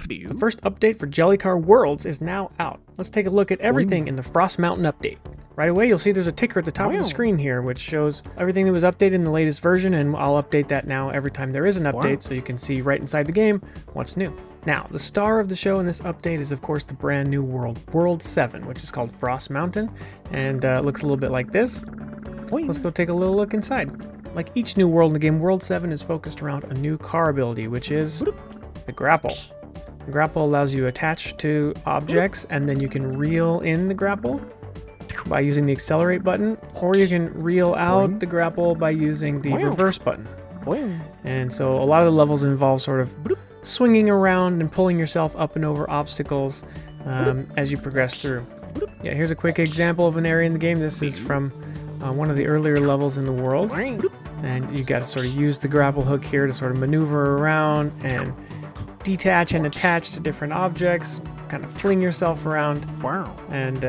The first update for JellyCar Worlds is now out. Let's take a look at everything in the Frost Mountain update. Right away, you'll see there's a ticker at the top of the screen here, which shows everything that was updated in the latest version, and I'll update that now every time there is an update, so you can see right inside the game what's new. Now, the star of the show in this update is, of course, the brand new world, World 7, which is called Frost Mountain, and looks a little bit like this. Let's go take a little look inside. Like each new world in the game, World 7 is focused around a new car ability, which is the grapple. The grapple allows you to attach to objects, and then you can reel in the grapple by using the accelerate button, or you can reel out the grapple by using the reverse button. And so a lot of the levels involve sort of swinging around and pulling yourself up and over obstacles as you progress through. Yeah, here's a quick example of an area in the game. This is from one of the earlier levels in the world, and you got to sort of use the grapple hook here to sort of maneuver around and detach and attach to different objects, kind of fling yourself around. And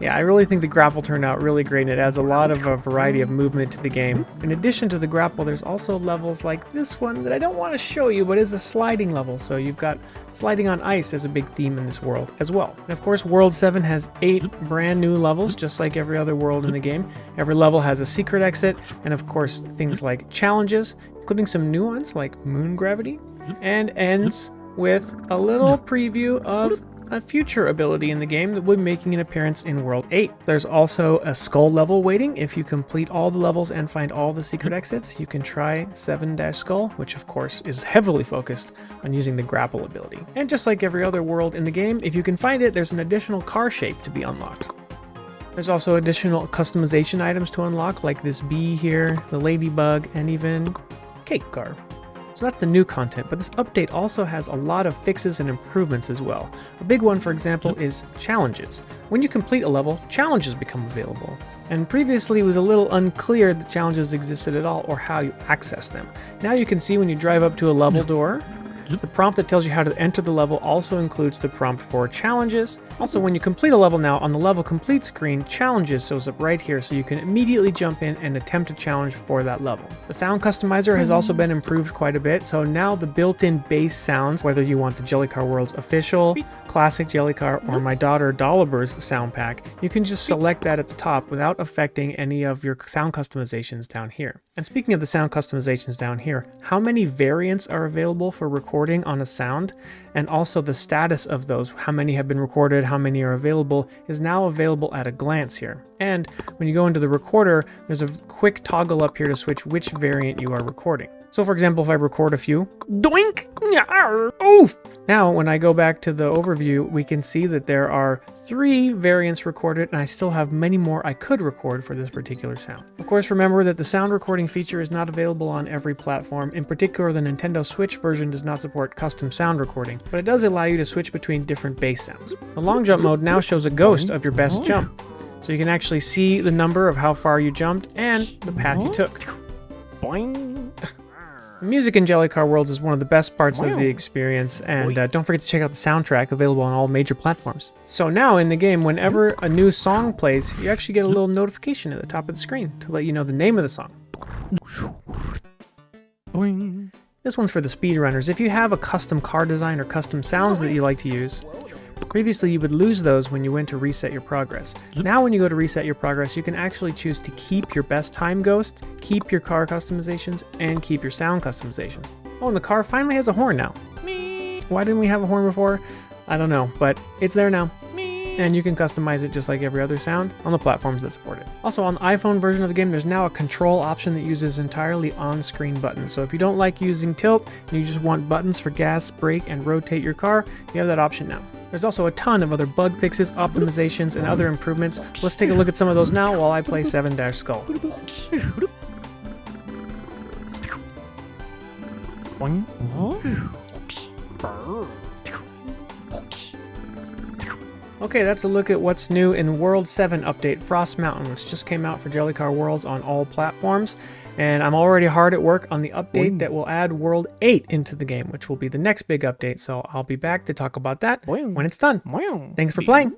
yeah, I really think the grapple turned out really great, and it adds a lot of a variety of movement to the game. In addition to the grapple, there's also levels like this one that I don't want to show you, but is a sliding level. So you've got sliding on ice as a big theme in this world as well. And of course, World 7 has 8 brand new levels, just like every other world in the game. Every level has a secret exit, and of course, things like challenges, including some new ones like moon gravity, and ends with a little preview of a future ability in the game that will be making an appearance in World 8. There's also a skull level waiting. If you complete all the levels and find all the secret exits, you can try 7-Skull, which of course is heavily focused on using the grapple ability. And just like every other world in the game, if you can find it, there's an additional car shape to be unlocked. There's also additional customization items to unlock, like this bee here, the ladybug, and even cake car. So that's the new content, but this update also has a lot of fixes and improvements as well. A big one, for example, is challenges. When you complete a level, challenges become available. And previously it was a little unclear that challenges existed at all or how you access them. Now you can see when you drive up to a level door, the prompt that tells you how to enter the level also includes the prompt for challenges. Also, when you complete a level now, on the level complete screen, challenges shows up right here, so you can immediately jump in and attempt a challenge for that level. The sound customizer has also been improved quite a bit, so now the built-in bass sounds, whether you want the JellyCar Worlds official, classic JellyCar, or my daughter Dolliver's sound pack, you can just select that at the top without affecting any of your sound customizations down here. And speaking of the sound customizations down here, how many variants are available for recording on a sound, and also the status of those, how many have been recorded, how many are available, is now available at a glance here. And when you go into the recorder, there's a quick toggle up here to switch which variant you are recording. So for example, if I record a few, doink, oof. Now when I go back to the overview, we can see that there are 3 variants recorded, and I still have many more I could record for this particular sound. Of course, remember that the sound recording feature is not available on every platform. In particular, the Nintendo Switch version does not support custom sound recording, but it does allow you to switch between different bass sounds. The long jump mode now shows a ghost of your best jump, so you can actually see the number of how far you jumped and the path you took. Boing. The music in JellyCar Worlds is one of the best parts of the experience, and don't forget to check out the soundtrack, available on all major platforms. So now in the game, whenever a new song plays, you actually get a little notification at the top of the screen to let you know the name of the song. Boing. This one's for the speedrunners. If you have a custom car design or custom sounds that you like to use, previously you would lose those when you went to reset your progress. Now when you go to reset your progress, you can actually choose to keep your best time ghosts, keep your car customizations, and keep your sound customizations. Oh, and the car finally has a horn now. Why didn't we have a horn before? I don't know, but it's there now. And you can customize it just like every other sound on the platforms that support it. Also, on the iPhone version of the game, there's now a control option that uses entirely on-screen buttons. So if you don't like using tilt and you just want buttons for gas, brake, and rotate your car, you have that option now. There's also a ton of other bug fixes, optimizations, and other improvements. Let's take a look at some of those now while I play 7-Skull. Okay, that's a look at what's new in World 7 update Frost Mountain, which just came out for JellyCar Worlds on all platforms. And I'm already hard at work on the update that will add World 8 into the game, which will be the next big update. So I'll be back to talk about that when it's done. Thanks for playing.